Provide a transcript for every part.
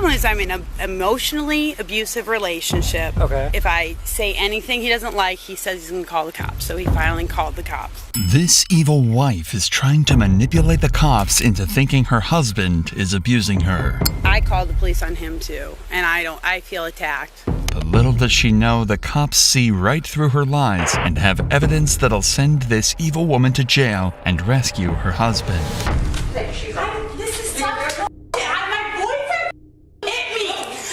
problem is I'm in an emotionally abusive relationship. Okay. If I say anything he doesn't like, he says he's going to call the cops. So he finally called the cops. This evil wife is trying to manipulate the cops into thinking her husband is abusing her. I called the police on him too, and I feel attacked. But little does she know the cops see right through her lies and have evidence that'll send this evil woman to jail and rescue her husband. This is such my boyfriend hit me.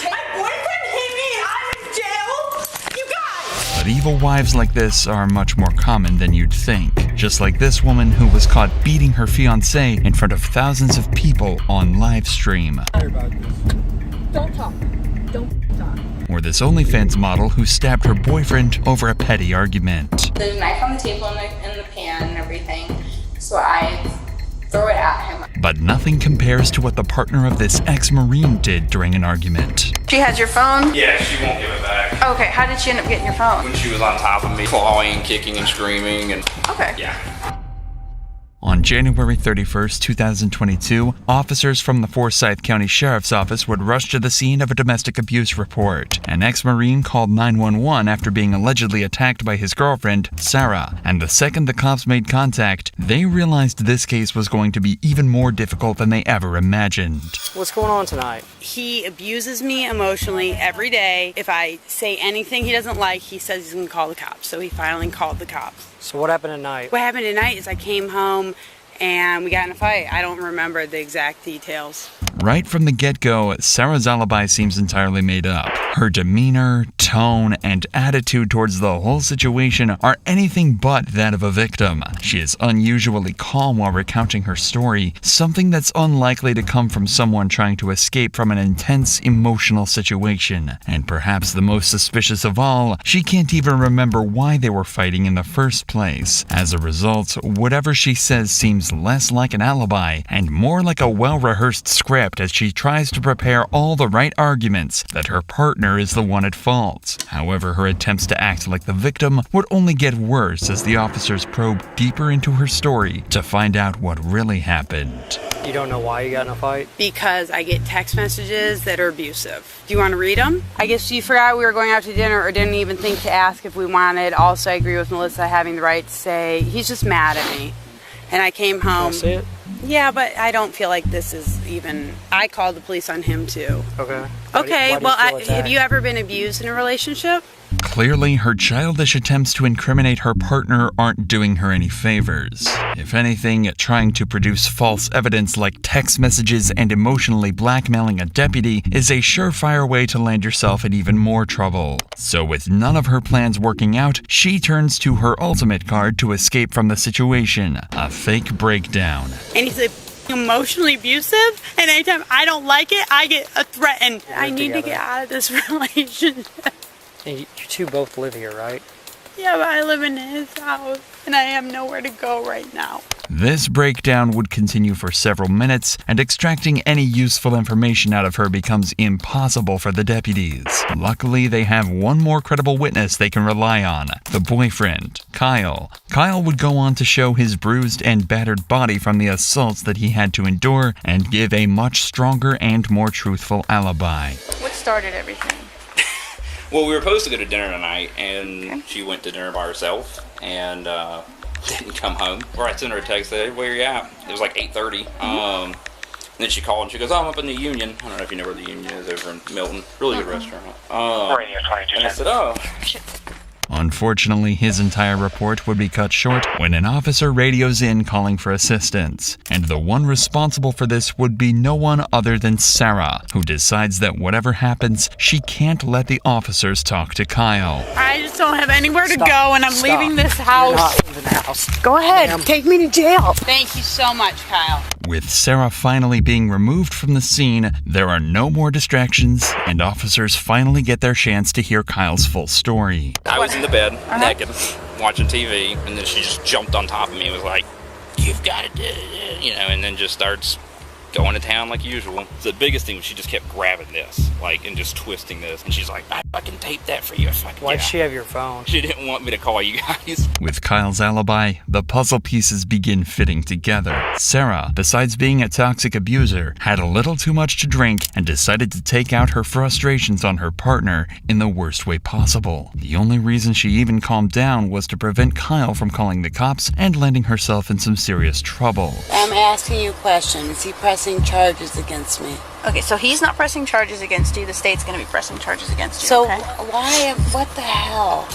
My boyfriend hit me. I'm in jail. You guys. But evil wives like this are much more common than you'd think. Just like this woman who was caught beating her fiancé in front of thousands of people on live stream. Don't talk. Don't talk. Or this OnlyFans model who stabbed her boyfriend over a petty argument. There's a knife on the table in the pan and everything, so I throw it at him. But nothing compares to what the partner of this ex-Marine did during an argument. She has your phone? Yeah, she won't give it back. Okay, how did she end up getting your phone? When she was on top of me, clawing, kicking, and screaming, and Okay. yeah. On January 31st, 2022, officers from the Forsyth County Sheriff's Office would rush to the scene of a domestic abuse report. An ex-Marine called 911 after being allegedly attacked by his girlfriend, Sarah. And the second the cops made contact, they realized this case was going to be even more difficult than they ever imagined. What's going on tonight? He abuses me emotionally every day. If I say anything he doesn't like, he says he's going to call the cops. So he finally called the cops. So what happened tonight? What happened tonight is I came home and we got in a fight. I don't remember the exact details. Right from the get-go, Sarah's alibi seems entirely made up. Her demeanor, tone, and attitude towards the whole situation are anything but that of a victim. She is unusually calm while recounting her story, something that's unlikely to come from someone trying to escape from an intense emotional situation. And perhaps the most suspicious of all, she can't even remember why they were fighting in the first place. As a result, whatever she says seems less like an alibi and more like a well-rehearsed script as she tries to prepare all the right arguments that her partner is the one at fault. However, her attempts to act like the victim would only get worse as the officers probe deeper into her story to find out what really happened. You don't know why you got in a fight? Because I get text messages that are abusive. Do you want to read them? I guess you forgot we were going out to dinner or didn't even think to ask if we wanted. Also, I agree with Melissa having the right to say he's just mad at me. And I came home. Can I see it? Yeah, but I don't feel like this is even... I called the police on him too. Okay. Okay, Why do you well, feel attacked? have you ever been abused in a relationship? Clearly, her childish attempts to incriminate her partner aren't doing her any favors. If anything, trying to produce false evidence like text messages and emotionally blackmailing a deputy is a surefire way to land yourself in even more trouble. So with none of her plans working out, she turns to her ultimate card to escape from the situation, a fake breakdown. And he's emotionally abusive, and anytime I don't like it, I get threatened. I need to get out of this relationship. And you two both live here, right? Yeah, but I live in his house, and I have nowhere to go right now. This breakdown would continue for several minutes, and extracting any useful information out of her becomes impossible for the deputies. Luckily, they have one more credible witness they can rely on, the boyfriend, Kyle. Kyle would go on to show his bruised and battered body from the assaults that he had to endure and give a much stronger and more truthful alibi. What started everything? Well, we were supposed to go to dinner tonight, and she went to dinner by herself, and didn't come home. Or I sent her a text, said, where you at? It was like 8:30. And then she called, and she goes, oh, I'm up in the Union. I don't know if you know where the Union is, over in Milton. Really good restaurant. And I said, oh. Unfortunately, his entire report would be cut short when an officer radios in calling for assistance. And the one responsible for this would be no one other than Sarah, who decides that whatever happens, she can't let the officers talk to Kyle. I just don't have anywhere to Stop. go, and I'm Stop. leaving this You're house. not leaving the house. Go ahead, Ma'am. take me to jail. Thank you so much, Kyle. With Sarah finally being removed from the scene, there are no more distractions, and officers finally get their chance to hear Kyle's full story. I was in the bed, naked, watching TV, and then she just jumped on top of me and was like, you've got to do it, and then just starts going to town like usual. The biggest thing was she just kept grabbing this, like, and just twisting this. And she's like, I can tape that for you. Why'd she have your phone? She didn't want me to call you guys. With Kyle's alibi, the puzzle pieces begin fitting together. Sarah, besides being a toxic abuser, had a little too much to drink and decided to take out her frustrations on her partner in the worst way possible. The only reason she even calmed down was to prevent Kyle from calling the cops and landing herself in some serious trouble. I'm asking you a question. Is he pressing charges against me? Okay, so he's not pressing charges against you. The state's going to be pressing charges against you. So okay? why? What the hell?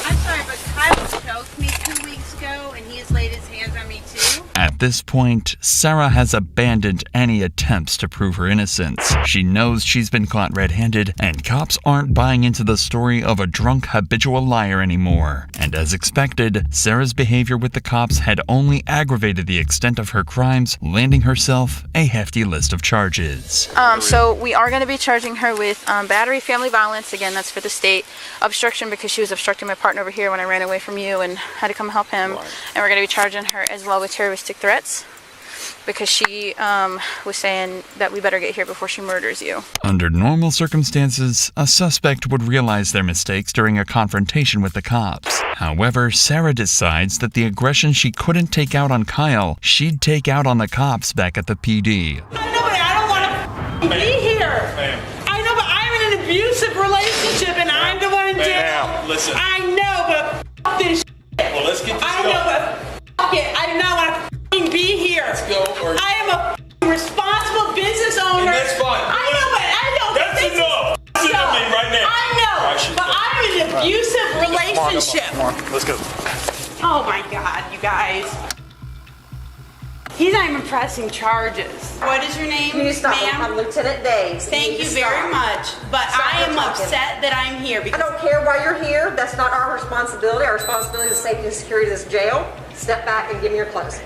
I'm sorry, but Kyle choked me 2 weeks ago, and he has laid his hands on me too. At this point, Sarah has abandoned any attempts to prove her innocence. She knows she's been caught red-handed, and cops aren't buying into the story of a drunk habitual liar anymore. And as expected, Sarah's behavior with the cops had only aggravated the extent of her crimes, landing herself a hefty list of charges. So we are going to be charging her with battery, family violence. Again, that's for the state. Obstruction, because she was obstructing my partner over here when I ran away from you and had to come help him. And we're going to be charging her as well with terroristic threats, because she was saying that we better get here before she murders you. Under normal circumstances, a suspect would realize their mistakes during a confrontation with the cops. However, Sarah decides that the aggression she couldn't take out on Kyle, she'd take out on the cops back at the PD. I know, but I don't want to be here. I know, but I'm in an abusive relationship, and I'm the one in jail. Listen. I know, but f- this Well, let's get this I going. know, but f- it. I do not want to be here. Let's go. I am a responsible business owner. And that's fine. I know, but I know. That's this is- enough. Listen to me right now. I know, All right, but I'm in an abusive relationship. Come on, let's go. Oh my God, you guys. He's not even pressing charges. What is your name, You stop. ma'am? I'm Lieutenant Daves. Thank you very much, but Stop I am talking. upset that I'm here I because don't care why you're here. That's not our responsibility. Our responsibility is safety and security of this jail. Step back and give me your clothes.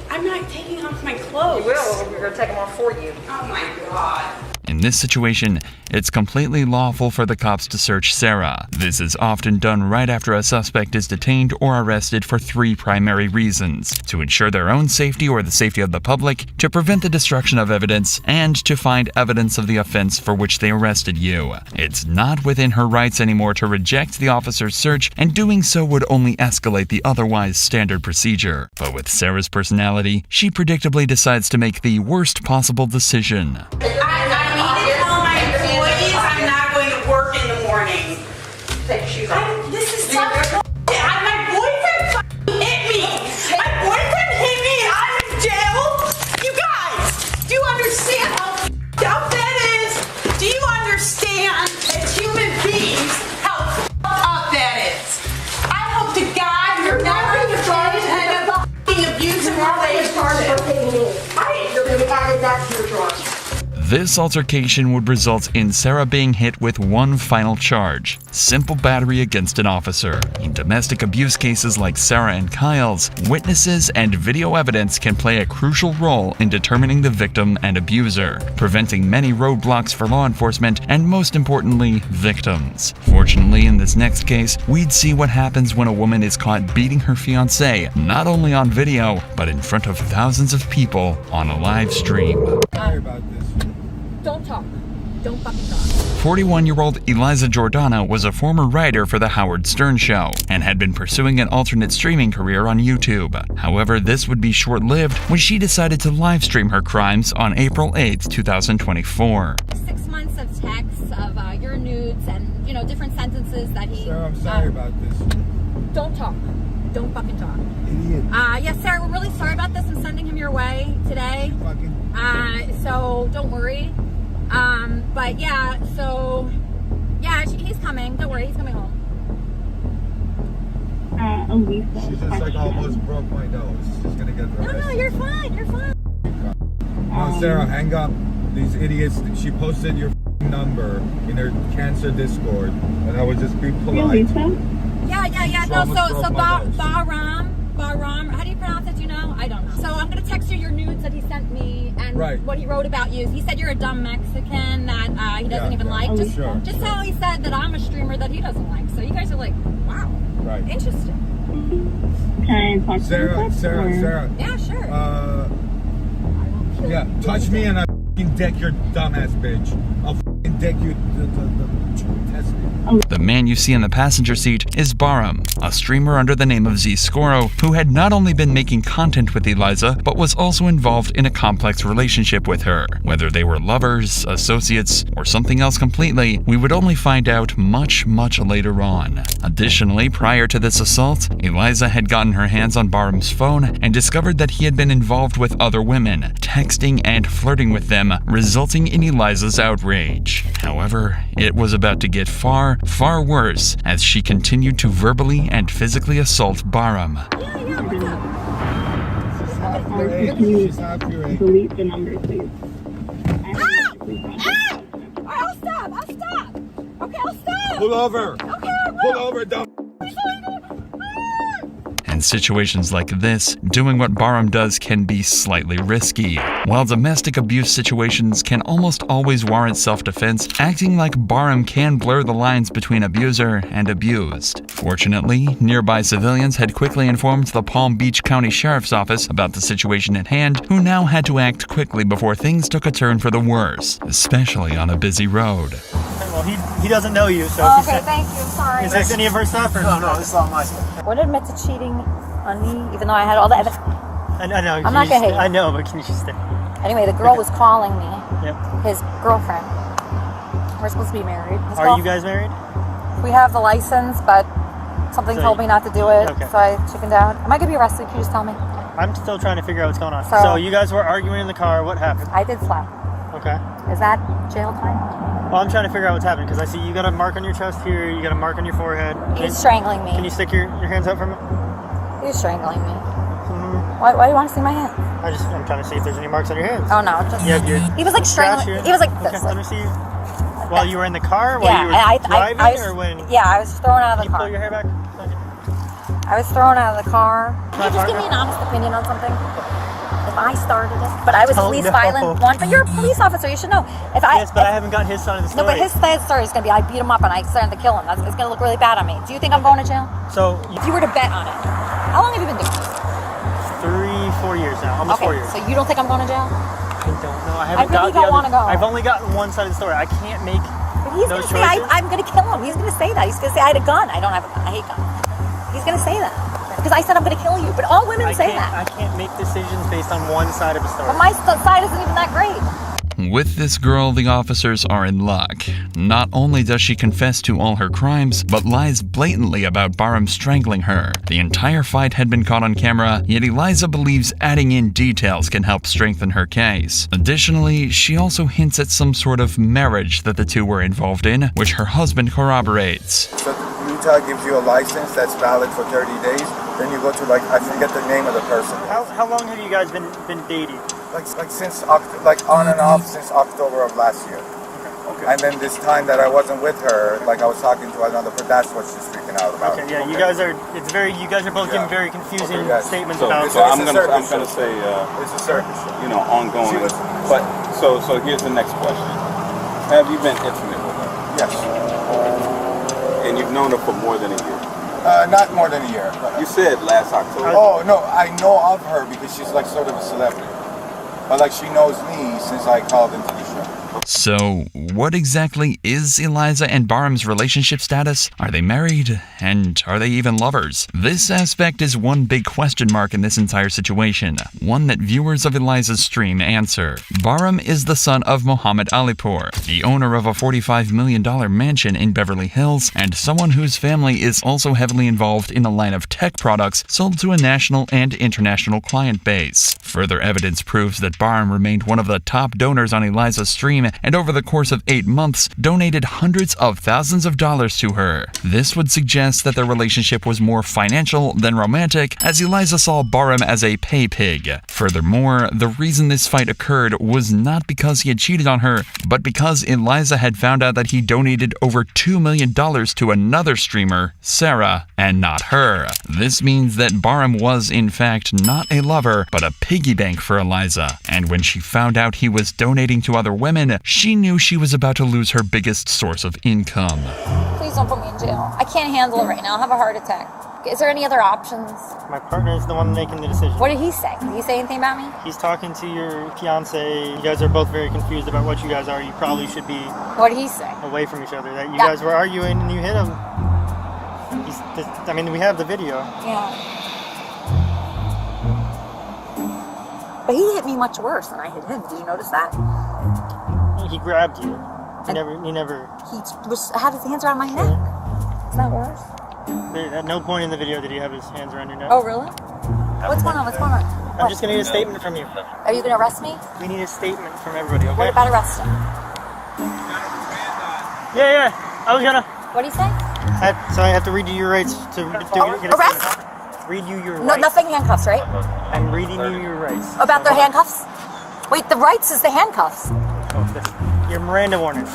I'm not taking off my clothes. You will. We're going to take them off for you. Oh my God. In this situation, it's completely lawful for the cops to search Sarah. This is often done right after a suspect is detained or arrested for three primary reasons: to ensure their own safety or the safety of the public, to prevent the destruction of evidence, and to find evidence of the offense for which they arrested you. It's not within her rights anymore to reject the officer's search, and doing so would only escalate the otherwise standard procedure. But with Sarah's personality, she predictably decides to make the worst possible decision. I need to tell my employees I'm not going to work in the morning. Take your shoes off. This is so my boyfriend hit me. My boyfriend hit me. I'm in jail. You guys, do you understand how up that is? Do you understand as human beings how up that is? I hope to God you're never in a abusive relationship. You're going to be added that to your drawer. This altercation would result in Sarah being hit with one final charge: simple battery against an officer. In domestic abuse cases like Sarah and Kyle's, witnesses and video evidence can play a crucial role in determining the victim and abuser, preventing many roadblocks for law enforcement and, most importantly, victims. Fortunately, in this next case, we'd see what happens when a woman is caught beating her fiancé, not only on video, but in front of thousands of people on a live stream. Sorry about this. Don't talk. Don't fucking talk. 41-year-old Eliza Jordana was a former writer for The Howard Stern Show and had been pursuing an alternate streaming career on YouTube. However, this would be short-lived when she decided to live stream her crimes on April 8, 2024. 6 months of texts of your nudes and, you know, different sentences that he... Sarah, I'm sorry about this. Don't talk. Don't fucking talk. Idiot. Yes, Sarah, we're really sorry about this. I'm sending him your way today. Fucking. So don't worry. But yeah, so... Yeah, he's coming. Don't worry, he's coming home. She just like almost broke my nose. She's gonna get arrested. No, you're fine. You're fine. No, Sarah, hang up. These idiots. She posted your number in her cancer Discord, and I would just be polite. Yeah. So No, almost so broke my nose. Bahram, how do you pronounce it? Do you know? I don't know. So I'm gonna text you your nudes that he sent me and Right. what he wrote about you. He said you're a dumb Mexican that he doesn't even like. Just how he said that I'm a streamer that he doesn't like. So you guys are like, wow, Right. interesting. Sarah. Yeah, sure. you. Yeah, touch me and I f***ing deck your dumbass bitch. I'll f***ing deck you the test me. The man you see in the passenger seat is Barham, a streamer under the name of Z Scoro, who had not only been making content with Eliza, but was also involved in a complex relationship with her. Whether they were lovers, associates, or something else completely, we would only find out much, much later on. Additionally, prior to this assault, Eliza had gotten her hands on Barham's phone and discovered that he had been involved with other women, texting and flirting with them, resulting in Eliza's outrage. However, it was about to get far, far worse as she continued to verbally and physically assault Barham. She's half your age. Delete the number, please. I'll stop. Okay, I'll stop. Pull over. Okay, Pull over, dumb. In situations like this, doing what Barham does can be slightly risky. While domestic abuse situations can almost always warrant self-defense, acting like Barham can blur the lines between abuser and abused. Fortunately, nearby civilians had quickly informed the Palm Beach County Sheriff's Office about the situation at hand, who now had to act quickly before things took a turn for the worse, especially on a busy road. Well, he doesn't know you, so. Okay, thank you. Sorry. Is this any of her stuff or? No, this is all my stuff. I would admit to cheating on me, even though I had all the evidence. I know. I'm not gonna hate you. I know, but can you just stay? Anyway, the girl was calling me. Yep. His girlfriend. We're supposed to be married. Are you guys married? We have the license, but something So told me not to do it, okay. so I chickened out. Am I gonna be arrested? Can you just tell me? I'm still trying to figure out what's going on. So- So you guys were arguing in the car. What happened? I did slap. Okay. Is that jail time? Well, I'm trying to figure out what's happening because I see you got a mark on your chest here. You got a mark on your forehead. He's strangling me. Can you stick your hands out for me? He's strangling me. Why do you want to see my hands? I'm trying to see if there's any marks on your hands. Oh no, just You have your he was like scratch strangling. here? He was like Okay, this. let me see you. While you were in the car? While Yeah, you were driving I was, or when? yeah, I was thrown out of Can the you car. pull your hair back? I was thrown out of the car. Can you My just give me an honest opinion on something? If I started it, but I was the Oh, least no. violent one. But you're a police officer, you should know. If I Yes, but I haven't gotten his side of the no, story. but his side story is gonna be I beat him up and I started to kill him. It's gonna look really bad on me. Do you think I'm going to jail? So, If you were to bet on it, how long have you been doing this? 4 years now. Almost 4 years. So you don't think I'm going to jail? I don't know. I I haven't really got don't want to go. I've only gotten one side of the story. I can't make But he's those gonna say choices. I'm gonna kill him. He's gonna say that. He's gonna say I had a gun. I don't have a gun. I hate guns. He's gonna say that because I said I'm gonna kill you. But all women say that. I can't make decisions based on one side of a story. But my side isn't even that great. With this girl, the officers are in luck. Not only does she confess to all her crimes, but lies blatantly about Barham strangling her. The entire fight had been caught on camera, yet Eliza believes adding in details can help strengthen her case. Additionally, she also hints at some sort of marriage that the two were involved in, which her husband corroborates. So Utah gives you a license that's valid for 30 days. Then you go to I forget the name of the person. How long have you guys been dating? Like since on and off since October of last year. Okay. And then this time that I wasn't with her, I was talking to another, but that's what she's freaking out about. Okay, yeah, you guys are both giving very confusing statements So about. I'm gonna say It's a circus show. ongoing. But so here's the next question: have you been intimate with her? Yes. And you've known her for more than a year? Not more than a year. You said last October. Oh no, I know of her because she's sort of a celebrity. But she knows me since I called into the show. So, what exactly is Eliza and Barham's relationship status? Are they married? And are they even lovers? This aspect is one big question mark in this entire situation, one that viewers of Eliza's stream answer. Barham is the son of Mohammed Alipur, the owner of a $45 million mansion in Beverly Hills, and someone whose family is also heavily involved in a line of tech products sold to a national and international client base. Further evidence proves that Barham remained one of the top donors on Eliza's stream, and over the course of 8 months, donated hundreds of thousands of dollars to her. This would suggest that their relationship was more financial than romantic, as Eliza saw Barham as a pay pig. Furthermore, the reason this fight occurred was not because he had cheated on her, but because Eliza had found out that he donated over $2 million to another streamer, Sarah, and not her. This means that Barham was, in fact, not a lover, but a piggy bank for Eliza. And when she found out he was donating to other women, she knew she was about to lose her biggest source of income. Please don't put me in jail. I can't handle it right now. I'll have a heart attack. Is there any other options? My partner is the one making the decision. What did he say? Did he say anything about me? He's talking to your fiance. You guys are both very confused about what you guys are. You probably should be What did he say? away from each other. That you guys were arguing and you hit him. I mean, we have the video. Yeah. But he hit me much worse than I hit him. Did you notice that? He grabbed you. He never. He had his hands around my neck. Is that worse? At no point in the video did he have his hands around your neck. Oh, really? What's going on? What's going on? I'm just gonna need a statement from you. Are you gonna arrest me? We need a statement from everybody, okay? What about arresting? Yeah. I was gonna. What do you say? So I have to read you your rights to Arrest? read you your rights. No, nothing handcuffs, right? I'm reading you your rights. About their handcuffs? Wait, the rights is the handcuffs. Your Miranda warning.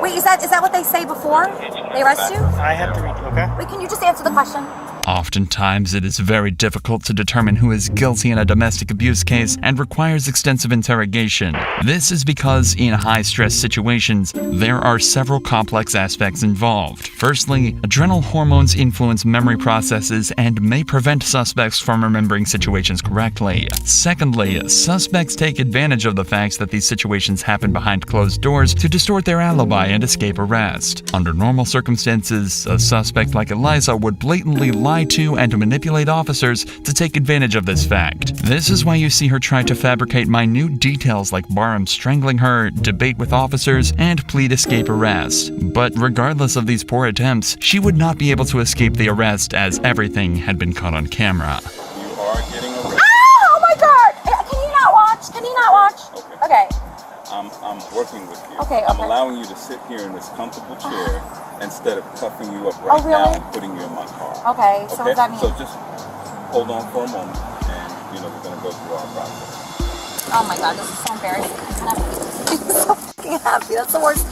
Wait, is that what they say before they arrest you? I have to read you, okay? Wait, can you just answer the question? Oftentimes, it is very difficult to determine who is guilty in a domestic abuse case and requires extensive interrogation. This is because in high-stress situations, there are several complex aspects involved. Firstly, adrenal hormones influence memory processes and may prevent suspects from remembering situations correctly. Secondly, suspects take advantage of the fact that these situations happen behind closed doors to distort their alibi and escape arrest. Under normal circumstances, a suspect like Eliza would blatantly lie to and manipulate officers to take advantage of this fact. This is why you see her try to fabricate minute details like Barham strangling her, debate with officers, and plead escape arrest. But regardless of these poor attempts, she would not be able to escape the arrest as everything had been caught on camera. You are getting arrested. Oh my God! Can you not watch? Can you not watch? Okay. I'm working with you. Okay. I'm allowing you to sit here in this comfortable chair instead of cuffing you up Oh, right really? now and putting you in my car. Okay, so what does that mean? So just hold on for a moment, and we're gonna go through our process. Oh my God, this is so embarrassing. I'm so fucking happy. That's the worst.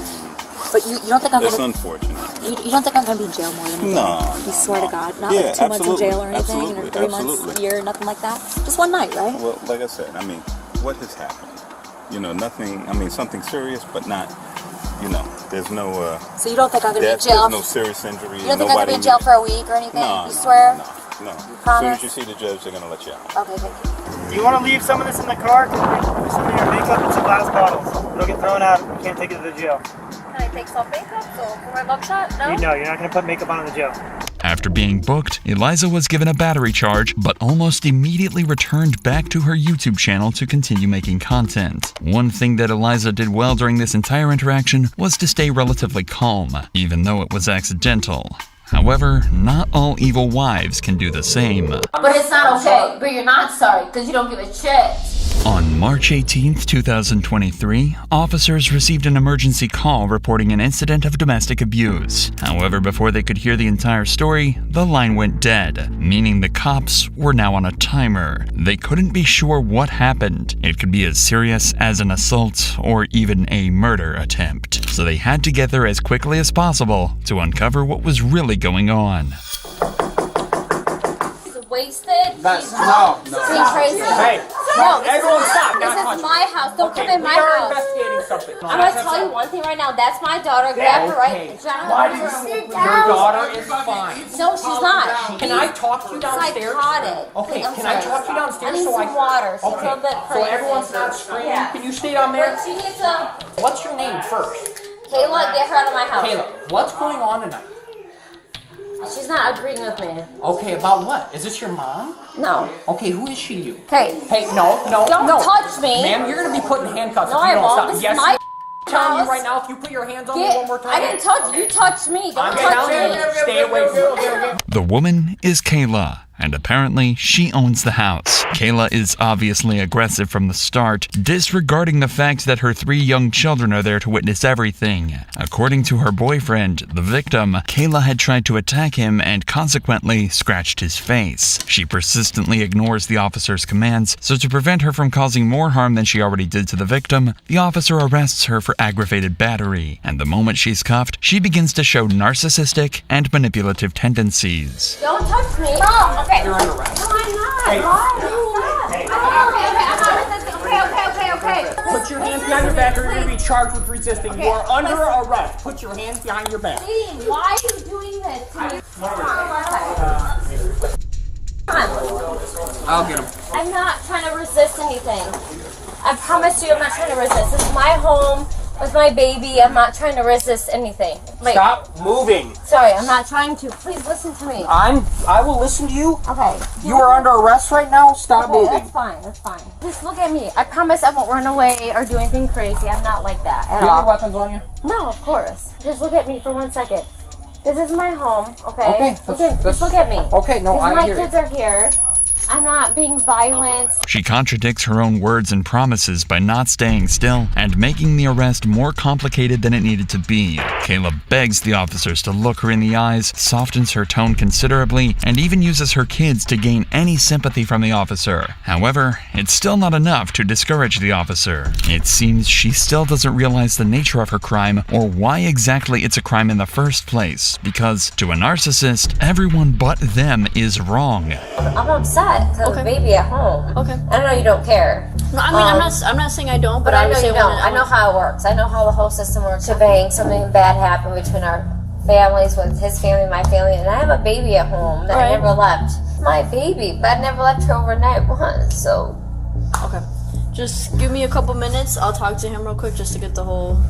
But you don't think I'm It's gonna? unfortunate. You don't think I'm gonna be in jail more than anything? No. You swear to God, not Yeah, like 2 months in jail or anything, absolutely, or 3 months, a year, nothing like that. Just one night, right? Well, like I said, what has happened? Nothing. Something serious, but not. There's no. So you don't think I'm gonna death, be in jail? There's no serious injury. You don't think I'm gonna be in jail for a week or anything? No. You swear? No. You As soon promise? as you see the judge, they're gonna let you out. Okay, thank you. Do you want to leave some of this in the car? Put some of your makeup in some glass bottles. It'll get thrown out. You can't take it to the jail. Can I take some makeup for my mugshot? No? No, you're not going to put makeup on in the jail. After being booked, Eliza was given a battery charge, but almost immediately returned back to her YouTube channel to continue making content. One thing that Eliza did well during this entire interaction was to stay relatively calm, even though it was accidental. However, not all evil wives can do the same. But it's not okay. But you're not sorry because you don't give a shit. On March 18th, 2023, officers received an emergency call reporting an incident of domestic abuse. However, before they could hear the entire story, the line went dead, meaning the cops were now on a timer. They couldn't be sure what happened. It could be as serious as an assault or even a murder attempt. So they had to get there as quickly as possible to uncover what was really going on. Wasted. No. Being crazy. Hey, no, everyone stop. This is my house. Don't come in my house. Investigating something. I'm gonna tell you one thing right now. That's my daughter. Grab her right. Why did you? Your daughter is fine. No, she's not. Can I talk to you downstairs? Psychotic. Okay. I'm Can I talk to you downstairs? I need some water. She's a little bit So crazy. everyone's not screaming. Can you stay down there? But she needs a. What's your name first? Kayla, get her out of my house. Kayla, what's going on tonight? She's not agreeing with me. Okay, about what? Is this your mom? No. Okay, who is she to you? Hey. Hey, no. Don't touch me. Ma'am, you're gonna be put in handcuffs No, if you I don't won't. stop. This is Yes, my I'm telling house. you right now, if you put your hands on me Get, one more time. I didn't touch you. You touched me. Don't I'm touch telling me. you, stay away from me. The woman is Kayla, and apparently she owns the house. Kayla is obviously aggressive from the start, disregarding the fact that her 3 young children are there to witness everything. According to her boyfriend, the victim, Kayla had tried to attack him and consequently scratched his face. She persistently ignores the officer's commands, so to prevent her from causing more harm than she already did to the victim, the officer arrests her for aggravated battery, and the moment she's cuffed, she begins to show narcissistic and manipulative tendencies. Don't touch me. Mom, okay. You're under arrest. No, I'm not. Hey. Okay. Put your hands behind your back or you're going to be charged with resisting. You are under arrest. Put your hands behind your back. Why are you doing this? I'll get him. I'm not trying to resist anything. I promise you I'm not trying to resist. This is my home with my baby. I'm not trying to resist anything. Wait. Stop moving. Sorry, I'm not trying to. Please listen to me. I will listen to you. Okay. You are under arrest right now. Stop moving. That's fine. That's fine. Just look at me. I promise I won't run away or do anything crazy. I'm not like that at Do you all. have weapons on you? No, of course. Just look at me for 1 second. This is my home, okay? Okay, Just look at me. Okay, no, I hear you. My kids are here. I'm not being violent. She contradicts her own words and promises by not staying still and making the arrest more complicated than it needed to be. Kayla begs the officers to look her in the eyes, softens her tone considerably, and even uses her kids to gain any sympathy from the officer. However, it's still not enough to discourage the officer. It seems she still doesn't realize the nature of her crime or why exactly it's a crime in the first place, because to a narcissist, everyone but them is wrong. I'm upset because the baby at home. Okay. I know you don't care. No, I mean, I'm not saying I don't, but I I would know say you don't. I know how it works. I know how the whole system works. Surveying something bad happened between our families, with his family, my family, and I have a baby at home that I never left. My baby, but I never left her overnight once. So. Okay. Just give me a couple minutes. I'll talk to him real quick just to get the whole.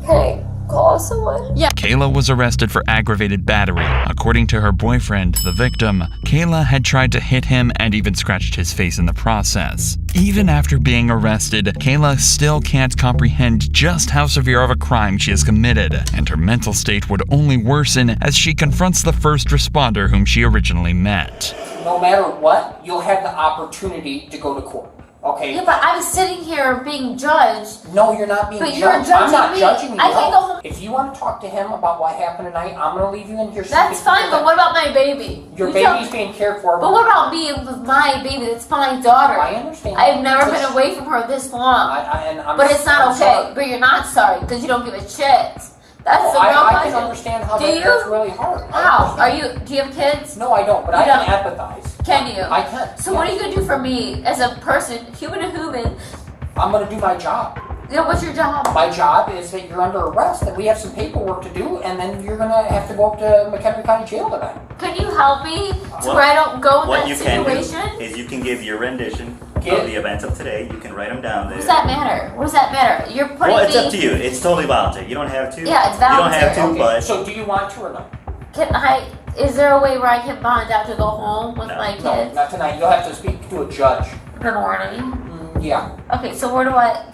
Okay. Call someone? Yeah. Kayla was arrested for aggravated battery. According to her boyfriend, the victim, Kayla had tried to hit him and even scratched his face in the process. Even after being arrested, Kayla still can't comprehend just how severe of a crime she has committed, and her mental state would only worsen as she confronts the first responder whom she originally met. No matter what, you'll have the opportunity to go to court. Okay. Yeah, but I'm sitting here being judged. No, you're not being judged. But you're judging I'm not me. judging you. I can't go home. If you want to talk to him about what happened tonight, I'm going to leave you in here. That's fine, but what about my baby? Your baby's being cared for. But what about me with my baby? It's my daughter. I understand. I've never been away from her this long. But it's not okay. Sorry. But you're not sorry because you don't give a shit. That's the real I question. can understand how Do that's you? really hard. How? Do you have kids? No, I don't, but I can empathize. Can you? I can. So what are you going to do for me as a person, human to human? I'm going to do my job. Yeah, what's your job? My job is that you're under arrest, and we have some paperwork to do, and then you're going to have to go up to McHenry County Jail tonight. Can you help me to where I don't go in that situation? What you can do is you can give your rendition of the events of today. You can write them down there. What does that matter? What does that matter? You're putting Well, it's up to you. It's totally voluntary. You don't have to. Yeah, it's voluntary. You don't have to, but... So do you want to or not? Is there a way where I can bond out to go home with my kids? No, not tonight. You'll have to speak to a judge. Good morning. Yeah. Okay, so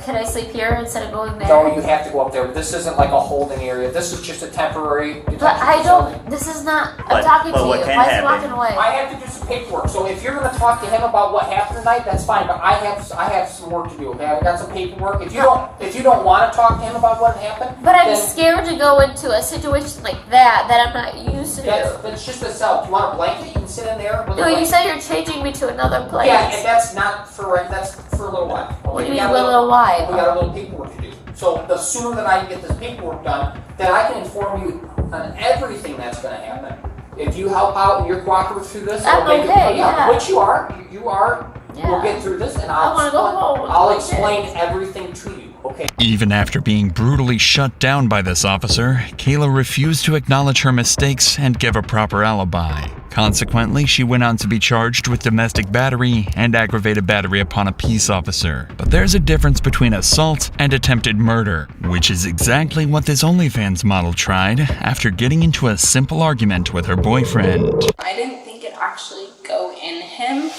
can I sleep here instead of going there? No, you have to go up there. This isn't like a holding area. This is just a temporary detention But I facility. don't, this is not, I'm talking to you. Why is he walking away? I have to do some paperwork. So if you're going to talk to him about what happened tonight, that's fine. But I have some work to do. Okay, I've got some paperwork. If you don't want to talk to him about what happened, But I'm then scared to go into a situation like that I'm not used to. that's just a cell. Do you want a blanket? You can sit in there. With a No, you blanket. said you're changing me to another place. Yeah, and that's not for that's for a little while. What do you We mean got a little while? We got a little paperwork to do. So the sooner that I can get this paperwork done, then I can inform you on everything that's going to happen. If you help out and you're cooperative through this, I'm I'll make okay, it, yeah. which you are. You are. Yeah. We'll get through this, and I wanna go home with I'll my explain kids. everything to you. Okay. Even after being brutally shut down by this officer, Kayla refused to acknowledge her mistakes and give a proper alibi. Consequently, she went on to be charged with domestic battery and aggravated battery upon a peace officer. But there's a difference between assault and attempted murder, which is exactly what this OnlyFans model tried after getting into a simple argument with her boyfriend. I didn't think it actually go in him.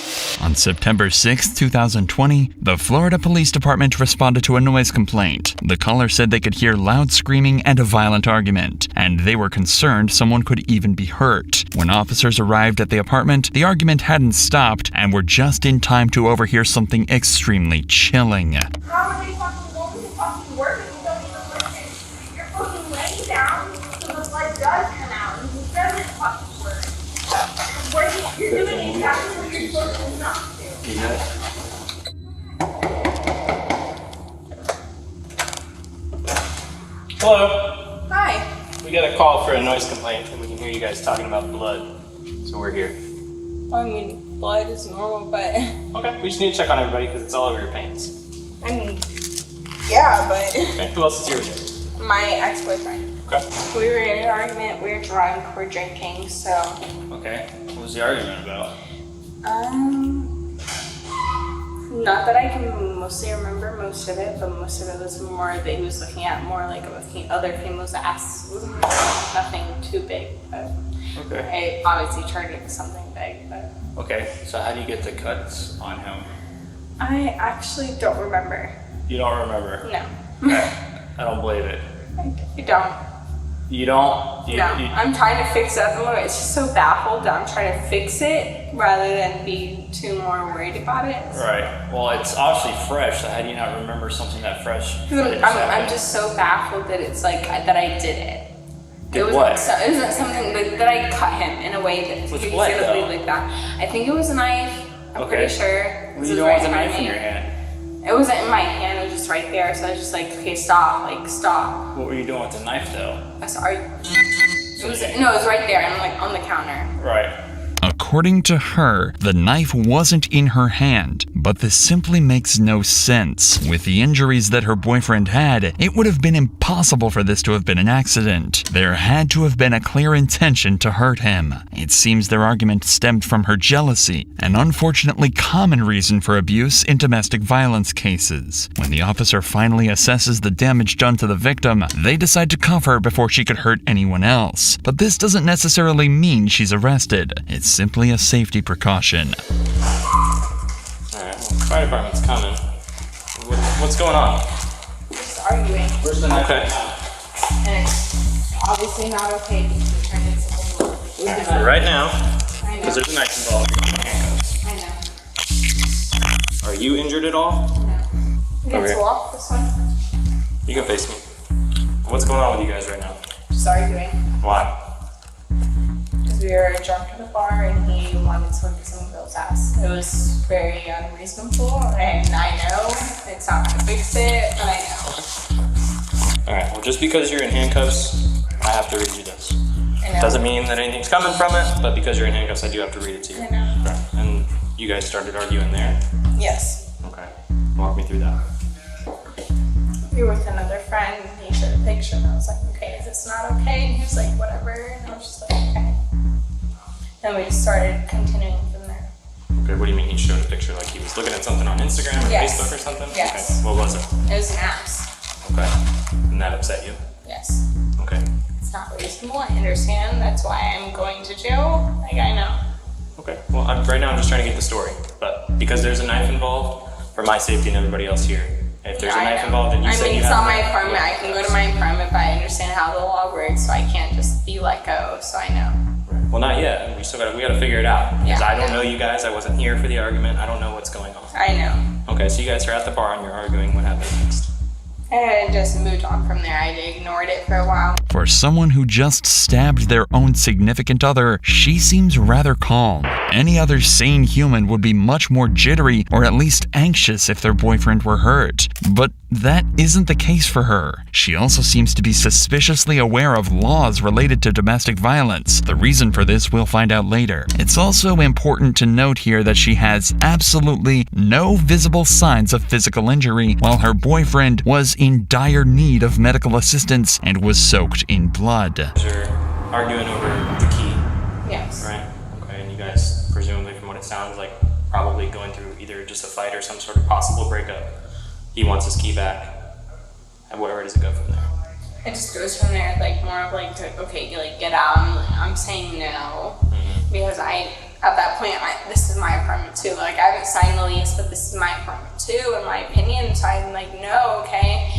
On September 6, 2020, the Florida Police Department responded to a noise complaint. The caller said they could hear loud screaming and a violent argument, and they were concerned someone could even be hurt. When officers arrived at the apartment, the argument hadn't stopped and were just in time to overhear something extremely chilling. How are they fucking working? You don't even listen. You're fucking laying down so the blood does come out, and it doesn't fucking work. You're doing exactly what you're supposed to not do. Hello. Hi. We got a call for a noise complaint, and we can hear you guys talking about blood. So we're here. I mean, blood is normal, but Okay. We just need to check on everybody because it's all over your pants. I mean, yeah, but Okay. Who else is here with my ex-boyfriend. you? Okay. We were in an argument. We were drunk. We're drinking. So Okay. What was the argument about? Not that I can mostly remember most of it, but most of it was more that he was looking at more like other females' ass. It wasn't nothing too big, but Okay. I obviously targeted something big, but Okay, so how do you get the cuts on him? I actually don't remember. You don't remember? No. Okay. I don't believe it. I don't. You don't? No, I'm trying to fix it at the moment. It's just so baffled that I'm trying to fix it rather than be too more worried about it. Right. Well, it's obviously fresh, so how do you not remember something that fresh? I'm just so baffled that it's like that I did it. Did what? It wasn't something that I cut him in a way that With he what, said though? like that. I think it was a knife. I'm pretty sure. Well, you don't have a knife in your hand. It wasn't in my hand. It was just right there. So I was just like, okay, stop. Like, stop. What were you doing with the knife, though? I'm sorry. It was right there. I'm like on the counter. Right. According to her, the knife wasn't in her hand, but this simply makes no sense. With the injuries that her boyfriend had, it would have been impossible for this to have been an accident. There had to have been a clear intention to hurt him. It seems their argument stemmed from her jealousy, an unfortunately common reason for abuse in domestic violence cases. When the officer finally assesses the damage done to the victim, they decide to cuff her before she could hurt anyone else. But this doesn't necessarily mean she's arrested. It's simply a safety precaution. Alright, well, fire department's coming. What's going on? Just arguing. Where's the knife? Okay. And it's obviously not okay because we turned into something. For right now, I know. because there's a knife involved, you're on handcuffs. I know. Are you injured at all? No. You get Okay. to walk this one. You can face me. What's going on with you guys right now? Just arguing. Why? Because we were drunk at a bar and he wanted to look at some girl's ass. It was very unreasonable, and I know it's not gonna fix it, but I know. Alright, well, just because you're in handcuffs, I have to read you this. I know. Doesn't mean that anything's coming from it, but because you're in handcuffs, I do have to read it to you. I know. Right. And you guys started arguing there? Yes. Okay. Walk me through that. We were with another friend and he showed a picture and I was like, okay, is this not okay? And he was like, whatever. And I was just like, okay. Then we just started continuing from there. Okay, what do you mean he showed a picture? Like he was looking at something on Instagram or Yes. Facebook or something? Yes. Okay, what was it? It was an ass. Okay. And that upset you? Yes. Okay. It's not reasonable. I understand. That's why I'm going to jail. Like, I know. Okay, well, right now I'm just trying to get the story. But because there's a knife involved, for my safety and everybody else here, if there's a I knife know. involved and you I said mean, you it's have... not my apartment. I can go to my apartment, but I understand how the law works, so I can't just be let go. So I know. Well, not yet. We gotta figure it out. Because Yeah, I don't I know you guys. I wasn't here for the argument. I don't know what's going on. I know. Okay, so you guys are at the bar and you're arguing. What happened next? And I just moved on from there. I ignored it for a while. For someone who just stabbed their own significant other, she seems rather calm. Any other sane human would be much more jittery or at least anxious if their boyfriend were hurt. But that isn't the case for her. She also seems to be suspiciously aware of laws related to domestic violence. The reason for this we'll find out later. It's also important to note here that she has absolutely no visible signs of physical injury, while her boyfriend was in dire need of medical assistance and was soaked in blood. You're arguing over the key, Yes. right? Okay, and you guys, presumably from what it sounds like, probably going through either just a fight or some sort of possible breakup. He wants his key back. And where does it go from there? It just goes from there, like more of like, okay, like get out. I'm saying no because at that point, this is my apartment too. Like I haven't signed the lease, but this is my apartment too, in my opinion. So I'm like, no, okay.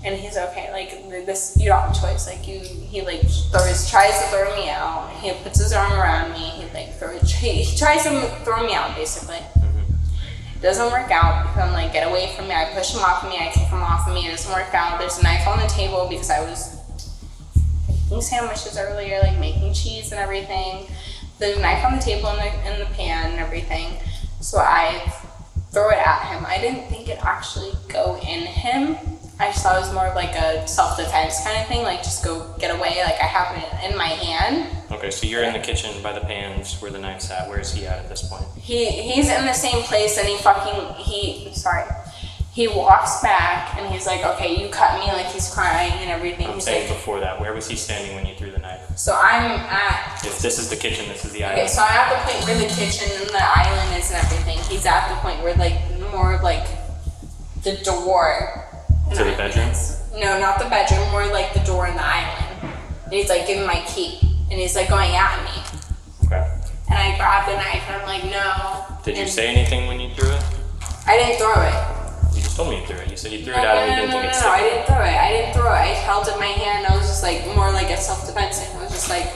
And he's okay. Like this, you don't have a choice. Like he like tries to throw me out. He puts his arm around me. He tries to throw me out basically. Doesn't work out because I'm like, get away from me. I push him off of me, I kick him off of me. It doesn't work out. There's a knife on the table because I was making sandwiches earlier, like making cheese and everything. There's a knife on the table in the pan and everything. So I throw it at him. I didn't think it actually go in him. I just thought it was more of like a self-defense kind of thing, like just go get away, like I have it in my hand. Okay, so you're in the kitchen by the pans where the knife's at. Where is he at this point? He's in the same place and he He walks back and he's like, okay, you cut me, like he's crying and everything. I'm He's saying like, before that, where was he standing when you threw the knife? so I'm at, If this is the kitchen, this is the okay, island. so I'm at the point where the kitchen and the island is and everything. He's at the point where like, more of like the door. To the bedroom? No, not the bedroom, more like the door in the island. And he's like, give me my key. And he's like going at me. Okay. And I grabbed the knife and I'm like, no. Did you And say anything when you threw it? I didn't throw it. You just told me you threw it. You said you threw No, it out and you no, didn't no, think no, it's no, I safe. didn't throw it. I didn't throw it. I held it in my hand. I was just like, more like a self-defense thing. I was just like,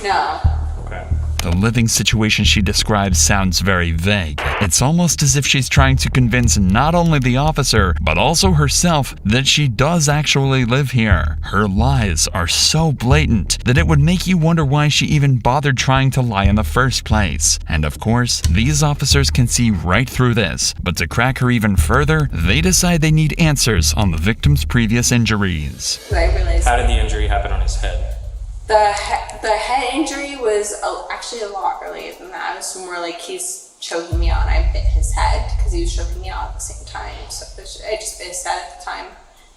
no. Okay. The living situation she describes sounds very vague. It's almost as if she's trying to convince not only the officer, but also herself that she does actually live here. Her lies are so blatant that it would make you wonder why she even bothered trying to lie in the first place. And of course, these officers can see right through this. But to crack her even further, they decide they need answers on the victim's previous injuries. So I realized How did the injury happen on his head? the head injury was actually a lot earlier than that. It was more like he's choking me out and I bit his head because he was choking me out at the same time. So I just bit his head at the time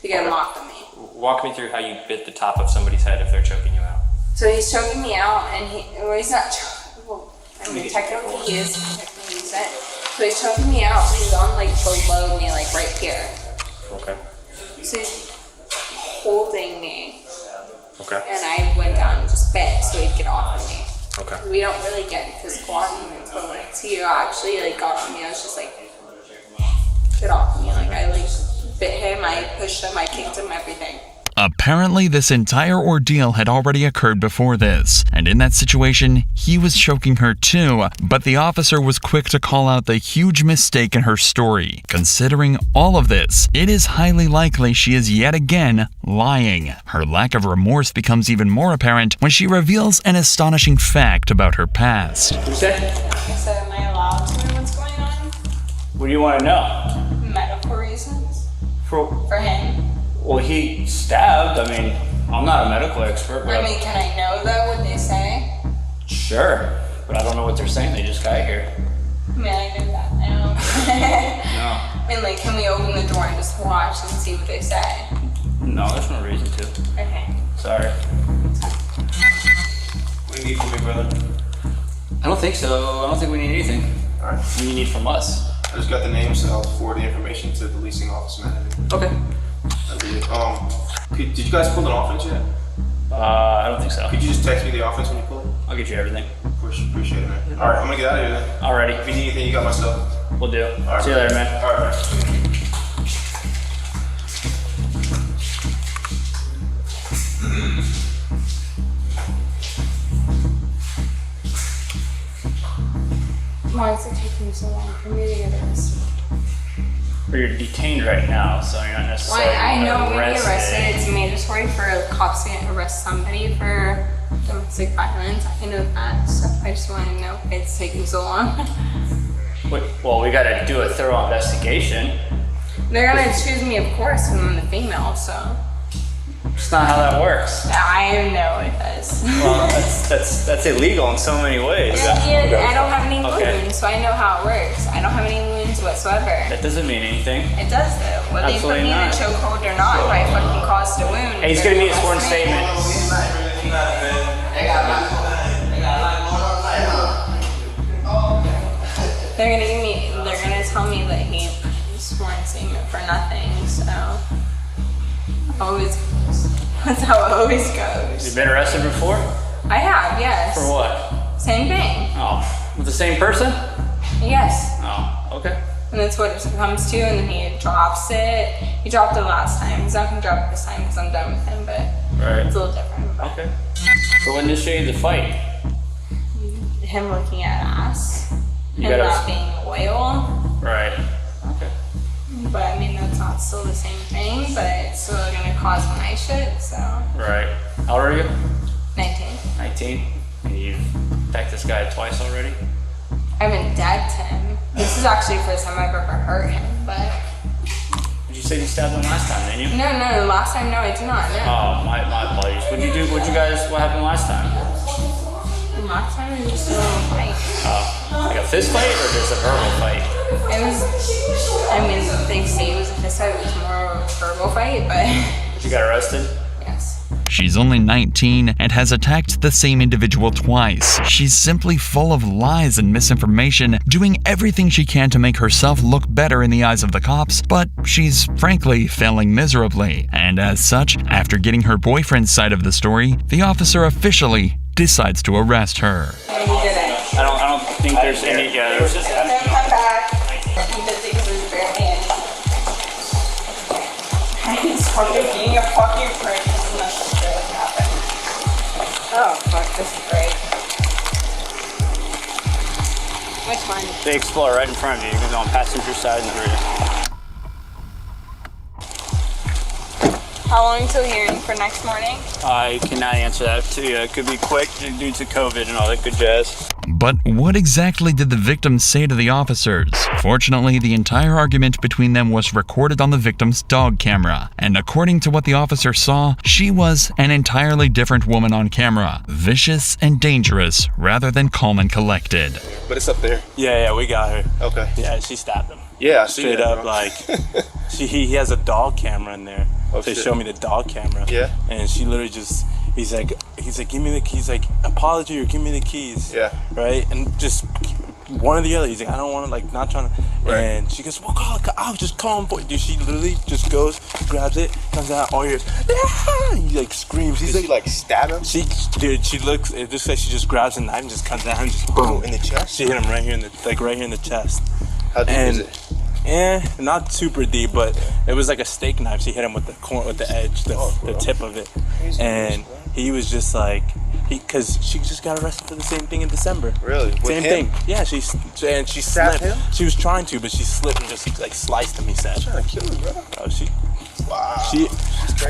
to get him off of me. Walk me through how you bit the top of somebody's head if they're choking you out. So he's choking me out and he's not choking. Well, I mean, technically he is. Technically he's it. So he's choking me out. He's on like below me, like right here. Okay. So he's holding me. Okay. And I went down and just bit so he'd get off of me. Okay. We don't really get physical arguments, but when he actually like got on me, I was just like, get off of me. Like I like bit him, I pushed him, I kicked him, everything. Apparently, this entire ordeal had already occurred before this, and in that situation, he was choking her too, but the officer was quick to call out the huge mistake in her story. Considering all of this, it is highly likely she is yet again lying. Her lack of remorse becomes even more apparent when she reveals an astonishing fact about her past. Who's that? So am I allowed to know what's going on? What do you want to know? Medical reasons For for him. well, he stabbed. I mean, I'm not a medical expert, but I mean, can I know though what they say? sure. But I don't know what they're saying. They just got here. I mean, I know that now. No. I mean, like, can we open the door and just watch and see what they say? No, there's no reason to. Okay. Sorry. What do you need from me, brother? I don't think so. I don't think we need anything. All right. What do you need from us? I just got the name, so I'll forward the information to the leasing office manager. Okay. That'd be it. Did you guys pull an offense yet? I don't think so. Could you just text me the offense when you pull it? I'll get you everything. Appreciate it, man. All right, I'm gonna get out of here then. Alrighty. If you need anything, you got my stuff. We'll do. All right. See you later, man. All right, man. Why is it taking so long for me to get arrested? But you're detained right now, so you're not necessarily Well, I know when you arrested. arrested, it's mandatory for cops to arrest somebody for domestic violence. I know that, so I just want to know why it's taking so long. Well, we gotta do a thorough investigation. They're gonna choose me, of course, because I'm the female, so. It's not how that works. I know it does. Well, that's illegal in so many ways. Yeah, I don't have any Okay. wounds, so I know how it works. I don't have any wounds whatsoever. That doesn't mean anything. It does though. Whether you put Absolutely me in a not. chokehold or not, if I fucking caused a wound. Hey, he's gonna need a sworn statement. They're gonna tell me that he sworn statement for nothing, so. Always goes. That's how it always goes. You've been arrested before? I have, yes. For what? Same thing. Oh, with the same person? Yes. Oh, okay. And that's what it comes to, and then he drops it. He dropped it last time. He's not gonna drop it this time because I'm done with him, but Right. it's a little different. Okay. So when initiated the fight? Him looking at us, You him gotta- not being loyal. Right. Okay. But I mean, that's not still the same thing, but it's still gonna cause my shit, so. Right. How old are you? 19. 19. And you've attacked this guy twice already? I haven't decked him. This is actually the first time I've ever hurt him, but. Did you say you stabbed him last time, didn't you? No, last time, no, I did not, no. Oh, my apologies. What happened last time? last time it was still a fight. Like a fist fight or just a verbal fight? It was, I mean, they say it was a fist fight, it was more of a verbal fight, but... You got arrested? Yes. She's only 19 and has attacked the same individual twice. She's simply full of lies and misinformation, doing everything she can to make herself look better in the eyes of the cops, but she's frankly failing miserably. And as such, after getting her boyfriend's side of the story, the officer officially decides to arrest her. Yeah, he did it. I don't think there's any... Then come back. He did it with his bare hands. He's fucking being a fucking prick. Oh, fuck, this is great. Which one? The Explorer right in front of you. It goes on passenger side and rear. How long until hearing for next morning? I cannot answer that to you. It could be quick due to COVID and all that good jazz. But what exactly did the victim say to the officers? Fortunately, the entire argument between them was recorded on the victim's dog camera. And according to what the officer saw, she was an entirely different woman on camera. Vicious and dangerous rather than calm and collected. But it's up there. Yeah, we got her. Okay. Yeah, she stabbed him. Yeah, I see straight that, up, bro. like he has a dog camera in there. Oh, they shit. showed me the dog camera. Yeah. And she literally just, he's like, give me the keys. Like, apology or give me the keys. Yeah. Right. And just one or the other. He's like, I don't want to, like, not trying to. Right. And she goes, well, I'll just call him. Dude, she literally just goes, grabs it, comes out, all ears. Yeah! He like screams. He's Did she like stab him? She looks. It looks like she just grabs a knife and just comes out and just boom in the chest. She hit him right here in the chest. How deep is it? Not super deep, but it was like a steak knife. She hit him with the edge, the tip of it, and he was just like, because she just got arrested for the same thing in December. Really? Same thing. Yeah, she stabbed slipped. him? She was trying to, but she slipped and just like sliced him. He said. Trying to kill him, bro. Wow.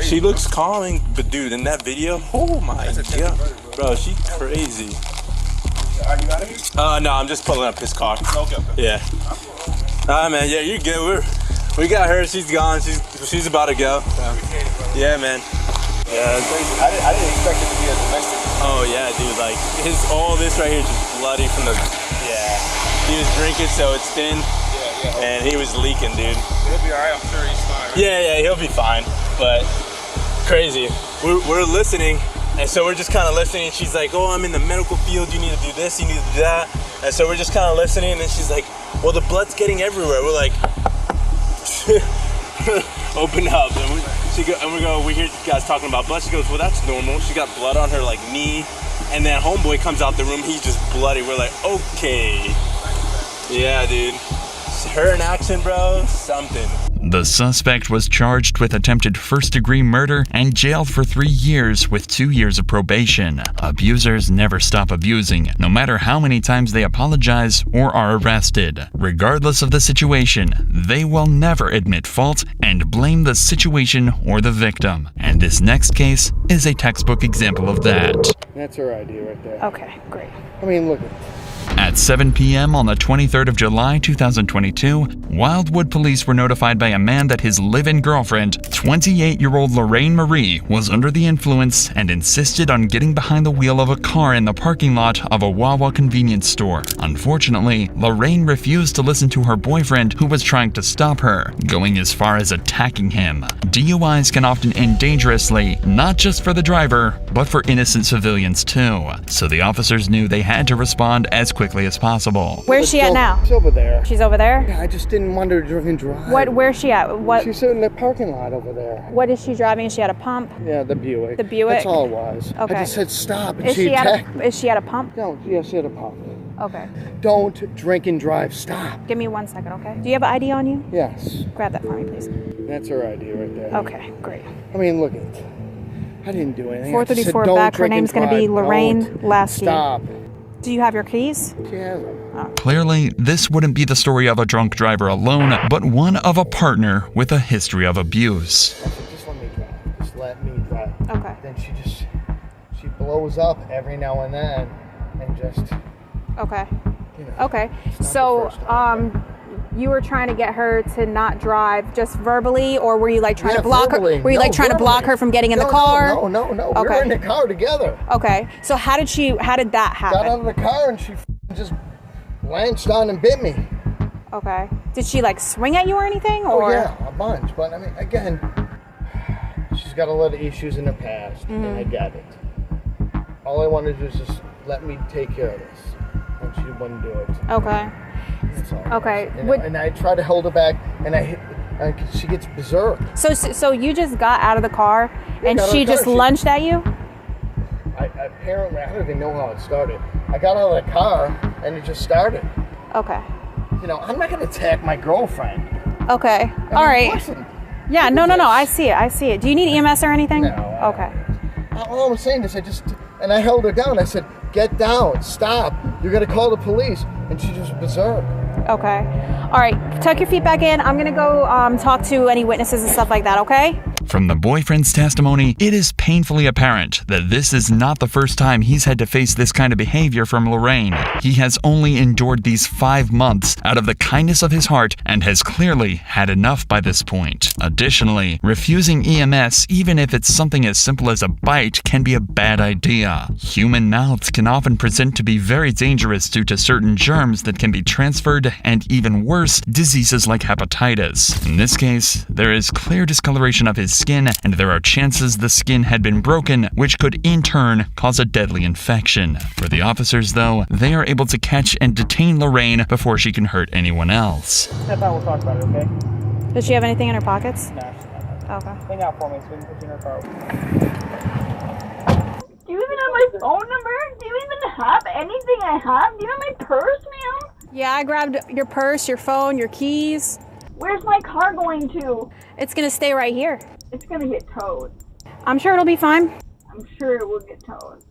She looks calming, but dude, in that video, oh my god, bro, she crazy. Are you out of here? No, I'm just pulling up his car. Okay. Yeah. Alright, man. Yeah, you're good. We got her. She's gone. She's about to go. So. Yeah, man. Yeah. I didn't expect it to be a domestic. Oh yeah, dude. Like all this right here is just bloody from the. Yeah. He was drinking, so it's thin. Yeah. And he was leaking, dude. He'll be alright. I'm sure he's fine. Right? Yeah, he'll be fine. But crazy. We're listening. And so we're just kind of listening. She's like, oh, I'm in the medical field. You need to do this. You need to do that. And so we're just kind of listening. And then she's like, well, the blood's getting everywhere. We're like, open up. And we hear you guys talking about blood. She goes, well, that's normal. She got blood on her like knee. And then homeboy comes out the room. He's just bloody. We're like, okay. Yeah, dude. Her in action, bro. Something. The suspect was charged with attempted first-degree murder and jailed for 3 years with 2 years of probation. Abusers never stop abusing, no matter how many times they apologize or are arrested. Regardless of the situation, they will never admit fault and blame the situation or the victim. And this next case is a textbook example of that. That's her ID right there. Okay, great. I mean, look at At 7 p.m. on the 23rd of July 2022, Wildwood police were notified by a man that his live-in girlfriend, 28-year-old Lorraine Marie, was under the influence and insisted on getting behind the wheel of a car in the parking lot of a Wawa convenience store. Unfortunately, Lorraine refused to listen to her boyfriend, who was trying to stop her, going as far as attacking him. DUIs can often end dangerously, not just for the driver, but for innocent civilians too. So the officers knew they had to respond as quickly as possible. Where's she at now? She's over there. She's over there? Yeah, I just didn't want her to drink and drive. Where's she at? What? She's sitting in the parking lot over there. What is she driving? Is she at a pump? Yeah, the Buick. The Buick? That's all it was. Okay. I just said stop. And Is she at a pump? No, yeah, she had a pump. Okay. Don't drink and drive. Stop. Give me 1 second, okay? Do you have an ID on you? Yes. Grab that for me, please. That's her ID right there. Okay, great. I mean, look at it. I didn't do anything. 434 I just said, back. Her don't name's drink going to be and Lorraine drive. Lasky. Stop. Do you have your keys? She has them. Clearly, this wouldn't be the story of a drunk driver alone, but one of a partner with a history of abuse. Just let me drive. Just let me drive. Okay. Then she blows up every now and then and just. Okay. You know, Okay. it's not So, the first time. you were trying to get her to not drive just verbally, or were you like trying to block verbally. her? Were you No, like trying to block her from getting in the car? No. Okay. We were in the car together. Okay. So how did that happen? Got out of the car and she just lanced on and bit me. Okay. Did she like swing at you or anything? Oh Or? yeah, a bunch. But I mean, again, she's got a lot of issues in the past, and I get it. All I wanted to do is just let me take care of this, and she wouldn't do it. Okay. That's all. Okay. You know, and I try to hold her back, and she gets berserk. So you just got out of the car and got out she of the car, just she- lunged at you? Apparently, I don't even know how it started. I got out of the car, and it just started. Okay. You know, I'm not going to attack my girlfriend. Okay. All right. Listen, Yeah, no. I see it. Do you need EMS or anything? No. Okay. All I'm saying is I held her down. I said, get down, stop. You're going to call the police. And she just berserk. Okay. All right. Tuck your feet back in. I'm going to go talk to any witnesses and stuff like that, okay? From the boyfriend's testimony, it is painfully apparent that this is not the first time he's had to face this kind of behavior from Lorraine. He has only endured these 5 months out of the kindness of his heart and has clearly had enough by this point. Additionally, refusing EMS, even if it's something as simple as a bite, can be a bad idea. Human mouths can often present to be very dangerous due to certain germs that can be transferred, and even worse, diseases like hepatitis. In this case, there is clear discoloration of his skin, and there are chances the skin had been broken, which could in turn cause a deadly infection. For the officers, though, they are able to catch and detain Lorraine before she can hurt anyone else. Step out, we'll talk about it, okay? Does she have anything in her pockets? No. Okay. Hang out for me so we can put you in her car. Do you even have my phone number? Do you even have anything I have? Do you have my purse, ma'am? Yeah, I grabbed your purse, your phone, your keys. Where's my car going to? It's going to stay right here. It's gonna get towed. I'm sure it'll be fine. I'm sure it will get towed.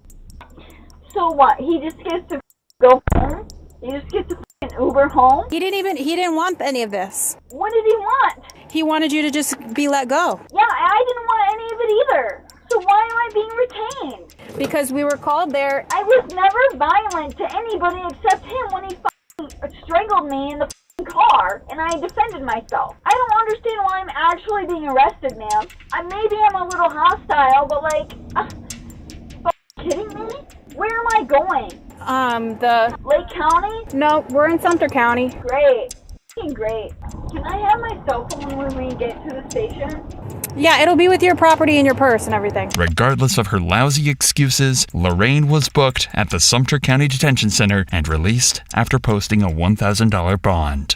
So what? He just gets to go home? He just gets to Uber home? He didn't want any of this. What did he want? He wanted you to just be let go. Yeah, I didn't want any of it either. So why am I being retained? Because we were called there. I was never violent to anybody except him when he strangled me in the car, and I defended myself. I don't understand why I'm actually being arrested, ma'am. Maybe I'm a little hostile, but like, kidding me? Where am I going? The Lake County? No, we're in Sumter County. Great. Great. Can I have my cell phone when we get to the station? Yeah, it'll be with your property and your purse and everything. Regardless of her lousy excuses, Lorraine was booked at the Sumter County Detention Center and released after posting a $1,000 bond.